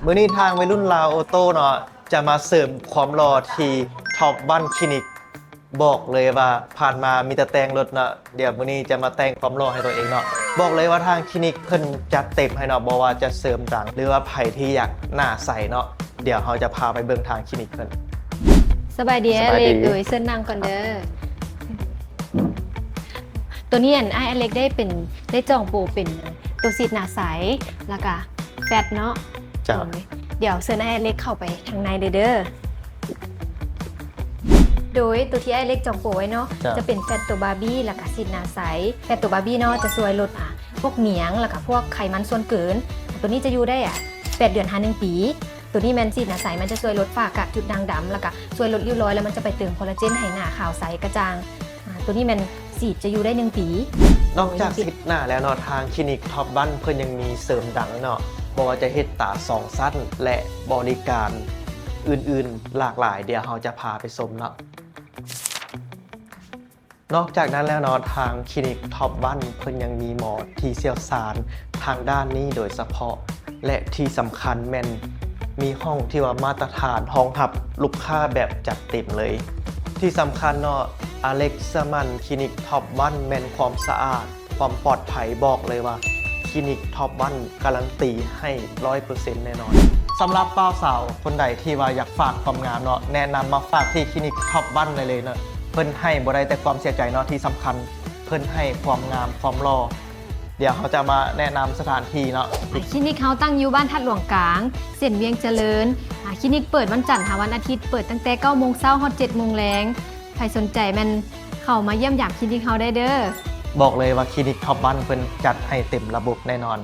มื้อนี้ทางวัยรุ่นลาวโอโต้เนาะจะมาเสริมความหล่อที่ท็อปบ้านคลินิกบอกเลยว่าผ่านมามีแต่แต่งรถเนาะเดี๋ยวมื้อนี้จะมาแต่งความหล่อให้ตัวเองเนาะบอกเลยว่าทางคลินิกเพิ่นจัดเต็มให้เนาะบ่ว่าจะเสริมดังหรือว่าไผที่อยากหน้าใสเนาะเดี๋ยวเราจะพาไปเบิ่งทางคลินิกเพิ่น สบายดี สบายดี อเล็กโดยเส้นนั่งก่อนเด้อตัวนี้ไออเล็กได้จองโปรเป็นตัวซีดหนาใสแล้วก็แฟตเนาะ จ้ะ เดี๋ยวเซิร์นไอเล็กเข้าไปทางในเด้อโดยตัวที่ไอเล็กจองโปรไว้เนาะ จ้ะ จะเป็นแฟตตัวบาร์บี้แล้วก็ซีดหนาใสแฟตตัวบาร์บี้เนาะจะช่วยลดพวกเหนียงแล้วก็พวกไขมันส่วนเกิน ตัวนี้จะอยู่ได้8 เดือนหา1 ปี ตัวนี้แมนซีดหนาใสมันจะช่วยลดฝ้ากระจุดด่างดำแล้วก็ช่วยลดริ้วรอยแล้วมันจะไปเติมคอลลาเจนให้หน้าขาวใสกระจ่างตัวนี้แมนซีดจะอยู่ได้1 ปี นอกจากซิดหน้าแล้วเนาะทางคลินิกท็อปบ้านเพิ่นยังมีเสริมดังเนาะบอกว่าจะเฮ็ดตา2สั้นและบริการอื่นๆหลากหลายเดี๋ยวเราจะพาไปชมเนาะนอกจากนั้นแล้วเนาะทางคลินิกท็อปบ้านเพิ่นยังมีหมอที่เชี่ยวชาญทางด้านนี้โดยเฉพาะและที่สำคัญแม่นมีห้องที่ว่ามาตรฐานห้องหับลูกค้าแบบจัดเต็มเลย ที่สำคัญเนาะอเล็กซ์มันคลินิกท็อปวันแมนความสะอาด ความปลอดภัยบอกเลยว่าคลินิกท็อปวันการันตีให้ 100% แน่นอนสำหรับเป้าสาวคนใดที่ว่าอยากฝากความงามเนาะแนะนำมาฝากที่คลินิกท็อปวันเลยเนาะเพิ่นให้บ่ได้แต่ความเสียใจเนาะที่สำคัญเพิ่นให้ความงามความหล่อเดี๋ยวเขาจะมาแนะนำสถานที่เนาะ คลินิกเขาตั้งอยู่บ้านทัดหลวงกลางเส้นเวียงเจริญคลินิกเปิดวันจันทร์วันอาทิตย์เปิดตั้งแต่9 โมงเช้าฮอด7 โมงแรงใครสนใจมันเข้ามาเยี่ยมยามคลินิกเขาได้เด้อ บอกเลยว่าคลินิกท็อปวันเพิ่นจัดให้เต็มระบบแน่นอน